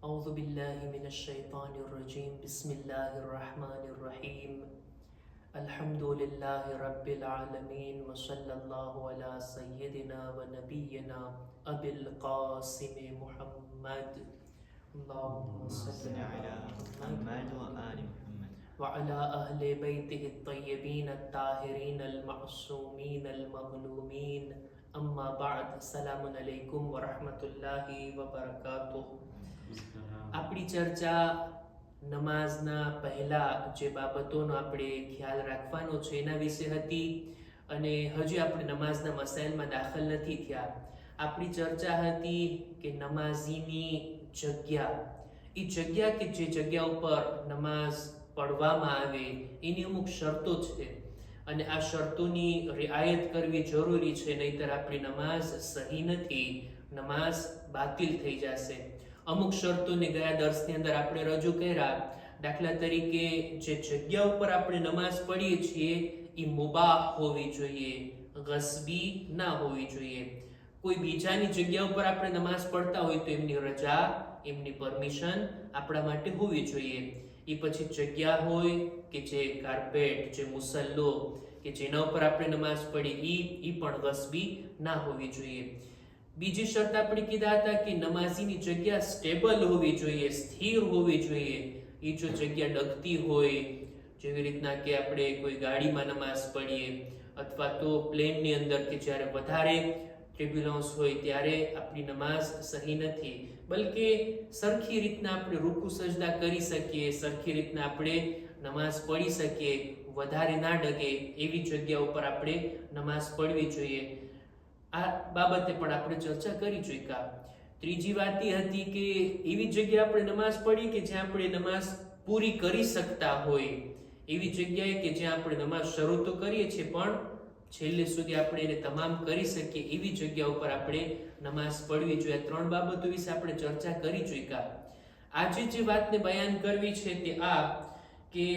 أعوذ بالله من الشيطان الرجيم بسم الله الرحمن الرحيم الحمد لله رب العالمين وصلى الله على سيدنا ونبينا أبي القاسم محمد اللهم صل على محمد وآل محمد وعلى أهل بيته الطيبين الطاهرين المعصومين المظلومين أما بعد السلام عليكم ورحمة الله وبركاته. આપણી ચર્ચા નમાઝના પહેલા જે બાબતોનો આપણે ખ્યાલ રાખવાનો છે એના વિશે હતી અને હજી આપણે નમાઝના મસાઇલમાં દાખલ નથી થયા. આપણી ચર્ચા હતી કે નમાઝીની જગ્યા, એ જગ્યા કે જે જગ્યા ઉપર નમાઝ પઢવામાં આવે એની અમુક શરતો છે અને આ શરતોની રિઆયત કરવી જરૂરી છે, નહીતર આપણી નમાઝ સહી નથી, નમાઝ બાતિલ થઈ જશે. અમુક શરતોને ગયા દર્શની અંદર આપણે રજૂ કર્યા. દાખલા તરીકે જે જગ્યા ઉપર આપણે નમાઝ પઢીએ છીએ એ મુબાહ હોવી જોઈએ, ગસ્બી ના હોવી જોઈએ. કોઈ બીજાની જગ્યા ઉપર આપણે નમાઝ પઢતા હોય તો એમની રજા, એમની પરમિશન આપણા માટે હોવી જોઈએ. એ પછી જગ્યા હોય કે જે કાર્પેટ, જે મુસલ્લો કે જેના ઉપર આપણે નમાઝ પઢી એ પણ ગસ્બી ના હોવી જોઈએ. બીજી શરત આપણે કીધા હતા કે નમાઝીની જગ્યા સ્ટેબલ હોવી જોઈએ, સ્થિર હોવી જોઈએ. એ જો જગ્યા ડગતી હોય, જેવી રીતના કે આપણે કોઈ ગાડીમાં નમાઝ પઢીએ અથવા તો પ્લેનની અંદર કે જ્યારે વધારે ટ્રિબ્યુલન્સ હોય ત્યારે આપણી નમાઝ સહી નથી. બલકે સરખી રીતના આપણે રૂકુ સજદા કરી શકીએ, સરખી રીતના આપણે નમાઝ પઢી શકીએ, વધારે ના ડગે એવી જગ્યા ઉપર આપણે નમાઝ પઢવી જોઈએ. આ બાબતે પણ આપણે ચર્ચા કરી ચૂક્યા. ત્રીજી વાત એ હતી કે એવી જગ્યાએ આપણે નમાઝ પઢી કે જ્યાં આપણે નમાઝ પૂરી કરી શકતા હોય, એવી જગ્યાએ કે જ્યાં આપણે નમાઝ શરૂ તો કરીએ છીએ પણ છેલ્લે સુધી આપણે એને તમામ કરી શકીએ એવી જગ્યા ઉપર આપણે નમાઝ પઢવી જોઈએ. ત્રણ બાબતો વિશે આપણે ચર્ચા કરી ચૂક્યા. આજે જે વાતને બયાન કરવી છે તે આ કે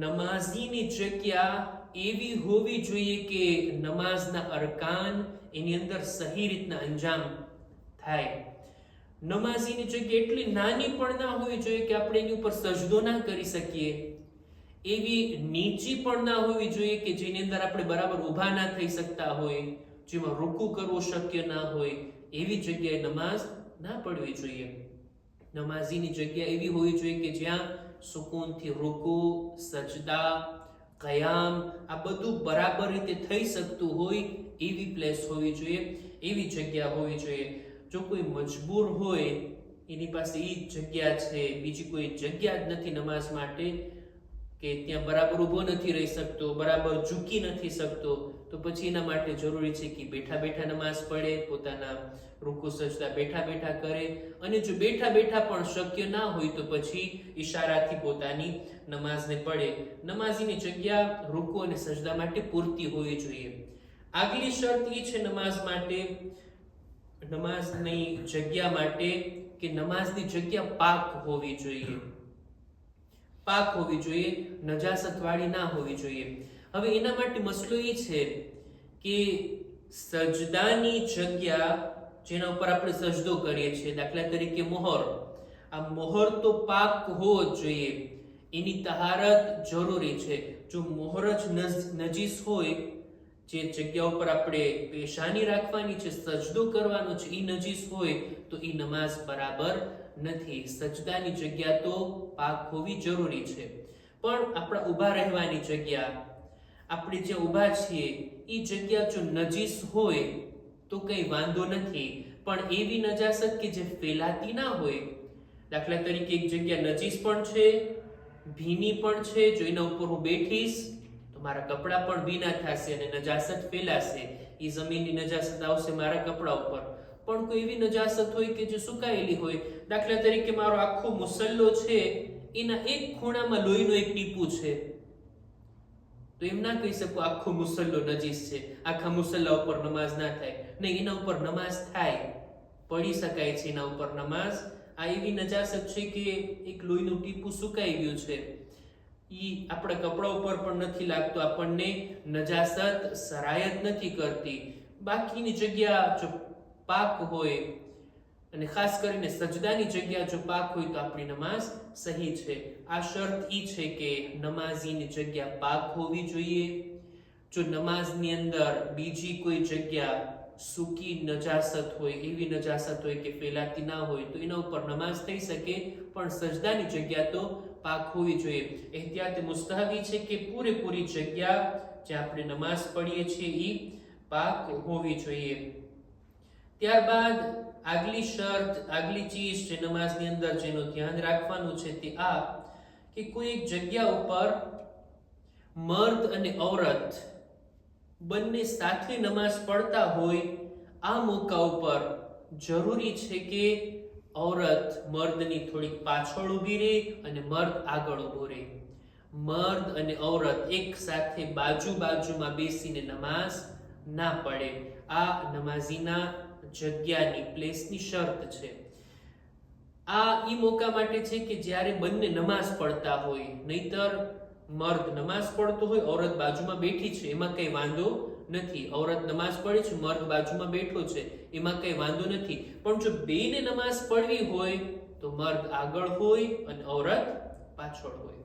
નમાઝીની જગ્યા એવી હોવી જોઈએ કે નમાઝના અરકાન એની અંદર સહી રીતના અંજામ થાય. નમાઝીની જગ્યા એટલી નાની પણ ના હોવી જોઈએ કે આપણે એની ઉપર સજદો ના કરી શકીએ, એવી નીચી પણ ના હોવી જોઈએ કે જેની અંદર આપણે બરાબર ઊભા ના થઈ શકતા હોય, જેમાં રૂકુ કરવું શક્ય ના હોય, એવી જગ્યાએ નમાઝ ના પઢવી જોઈએ. નમાઝીની જગ્યા એવી હોવી જોઈએ કે જ્યાં સુકૂનથી રૂકુ, સજદા, કયામ આ બધું બરાબર રીતે થઈ શકતું હોય એવી પ્લેસ હોવી જોઈએ, એવી જગ્યા હોવી જોઈએ. જો કોઈ મજબૂર હોય, એની પાસે એ જગ્યા છે, બીજી કોઈ જગ્યા જ નથી નમાઝ માટે, કે ત્યાં બરાબર ઊભો નથી રહી શકતો, બરાબર ઝૂકી નથી શકતો, તો પછી એના માટે જરૂરી છે કે બેઠા બેઠા નમાઝ પઢે, પોતાના રૂકુ સજદા બેઠા બેઠા કરે, અને જો બેઠા બેઠા પણ શક્ય ના હોય તો પછી ઈશારાથી પોતાની નમાઝને પઢે. નમાઝીની જગ્યા રૂકુ અને સજદા માટે પૂરતી હોવી જોઈએ. આગલી શરત એ છે નમાઝ માટે, નમાઝની જગ્યા માટે કે નમાઝની જગ્યા પાક હોવી જોઈએ, પાક હોવી જોઈએ, નજાસત વાળી ના હોવી જોઈએ. હવે એના માટે મસલો એ છે કે સજદાની જગ્યા જેના ઉપર આપણે સજદો કરીએ છીએ, દાખલા તરીકે મોહર, આ મોહર તો પાક હોવો જ જોઈએ, એની તહારત જરૂરી છે. જો મોહર જ નજીસ હોય, જે જગ્યા ઉપર આપણે પેશાની રાખવાની છે, સજદો કરવાનો છે, એ નજીસ હોય તો એ નમાઝ બરાબર નથી. સજદાની જગ્યા તો પાક હોવી જરૂરી છે. પણ આપણા ઊભા રહેવાની જગ્યા, આપણે જે ઊભા છીએ એ જગ્યા જો નજીસ હોય તો કંઈ વાંધો નથી, પણ એવી નજાસત કે જે ફેલાતી ના હોય. દાખલા તરીકે એક જગ્યા નજીસ પણ છે, ભીની પણ છે, જો એના ઉપર હું બેઠીશ તો મારા કપડાં પણ ભીના થશે અને નજાસત ફેલાશે, એ જમીનની નજાસત આવશે મારા કપડા ઉપર. પણ કોઈ એવી નજાસત હોય કે જે સુકાયેલી હોય, દાખલા તરીકે મારો આખો મુસલ્લો છે, એના એક ખૂણામાં લોહીનું એક ટીપું છે, તો એમ ના કહી શકો આખો મુસલ્લો નજીસ છે, આખા મુસલ્લા ઉપર નમાઝ ના થાય. નહીં, એના ઉપર નમાઝ થાય, પઢી શકાય છે એના ઉપર નમાઝ. આ એવી નજાસત છે કે એક લોહીનું ટીપું સુકાઈ ગયું છે, ઈ આપણા કપડા ઉપર પણ નથી લાગતું, આપણને નજાસત સરાયત નથી કરતી. બાકીની જગ્યા જો પાક હોય અને ખાસ કરીને સજદાની જગ્યા જો પાક હોય તો આપણી નમાઝ સહી છે. આ શરત ઈ છે કે નમાઝીની જગ્યા પાક હોવી જોઈએ. જો નમાઝની અંદર બીજી કોઈ જગ્યા સૂકી નજાસત હોય, એવી નજાસત હોય કે ફેલાતી ના હોય તો એના ઉપર નમાઝ થઈ શકે, પણ સજદાની જગ્યા તો પાક હોવી જોઈએ. એહતિયાત મુસ્તહબી છે કે પૂરેપૂરી જગ્યા જ્યાં આપણે નમાઝ પઢીએ છીએ એ પાક હોવી જોઈએ. ત્યારબાદ આગલી શરત, આગલી ચીજ જે નમાઝની અંદર જેનું ધ્યાન રાખવાનું છે તે આ કે કોઈ એક જગ્યા ઉપર મર્દ અને ઔરત બંને સાથે નમાઝ પઢતા હોય, આ મોકા ઉપર જરૂરી છે કે ઔરત મર્દની થોડીક પાછળ ઊભી રહે અને મર્દ આગળ ઊભો રહે. મર્દ અને ઔરત એક સાથે બાજુમાં બેસીને નમાઝ ના પડે. આ નમાઝીના જગ્યાની પ્લેસની શરત છે. આ ઈ મોકા માટે છે કે જ્યારે બંને નમાઝ પઢતા હોય, નહીતર મર્દ નમાઝ પઢતો હોય, ઔરત બાજુમાં બેઠી છે, એમાં કઈ વાંધો નથી. ઔરત નમાઝ પઢે છે, મર્દ બાજુમાં બેઠો છે, એમાં કઈ વાંધો નથી. પણ જો બેને નમાઝ પઢવી હોય તો મર્દ આગળ હોય અને ઔરત પાછળ હોય.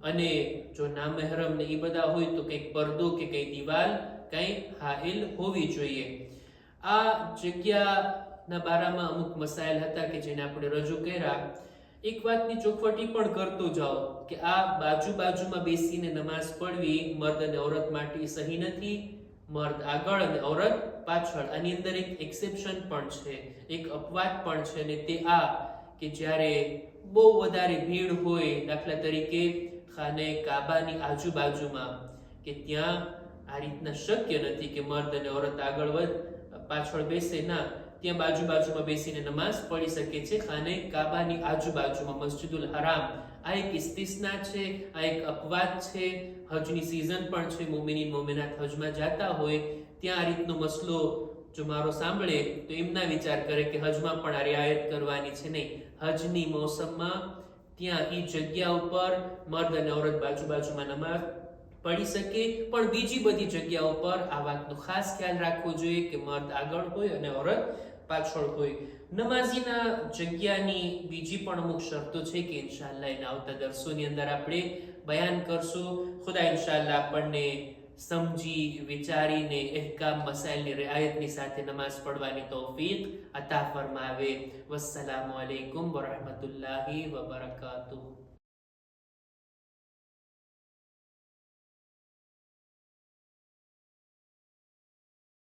અને જો નામહેરમ ને એ બધા હોય તો કંઈક પડદો કે કઈ દિવાલ, કઈ હાઇલ હોવી જોઈએ. આ જગ્યાના બારામાં અમુક મસાઇલ હતા કે જેને આપણે રજૂ કર્યા. એક વાતની ચોખવટી પણ કરતો જાઓ કે આ બાજુમાં બેસીને નમાઝ પઢવી મર્દ અને ઔરત માટે સહી નથી. મર્દ આગળ અને ઔરત પાછળ. આની અંદર એક એક્સેપ્શન પણ છે, એક અપવાદ પણ છે, અને તે આ કે જ્યારે બહુ વધારે ભીડ હોય, દાખલા તરીકે ખાને કાબાની આજુબાજુમાં, કે ત્યાં આ રીતના શક્ય નથી કે મર્દ અને ઔરત આગળ પાછળ બેસે. ના, ત્યાં બાજુમાં બેસીને નમાઝ પઢી શકે છે ખાને કાબાની આજુબાજુમાં, મસ્જિદુલ હરામ. આ એક ઇસ્તિસ્ના છે, આ એક અપવાદ છે. હજની સીઝન પણ છે, મોમિનીન મોમિનાત હજમાં જાતા હોય ત્યાં આ રીતનો મસલો જો મારો સાંભળે તો એમના વિચાર કરે કે હજમાં પણ આ રિયાયત કરવાની છે. નહીં, હજની મોસમમાં ત્યાં એ જગ્યા ઉપર મર્દ અને ઔરત બાજુમાં નમાઝ પઢી શકે, પણ બીજી બધી જગ્યા ઉપર આ વાતનો ખાસ ખ્યાલ રાખવો જોઈએ કે મર્દ આગળ હોય અને ઔરત પાછળ હોય. નમાઝીના જગ્યાની બીજી પણ અમુક શરતો છે કે ઇન્શાઅલ્લાહ એના આવતા દર્સોની અંદર આપણે બયાન કરશું. ખુદા ઇન્શાઅલ્લાહ આપણને સમજી વિચારીને અહેકામ મસાઇલની રિઆયતની સાથે નમાઝ પઢવાની તૌફીક અતા ફરમાવે. વસ્સલામુ અલૈકુમ વરહમતુલ્લાહિ વબરકાતુહુ.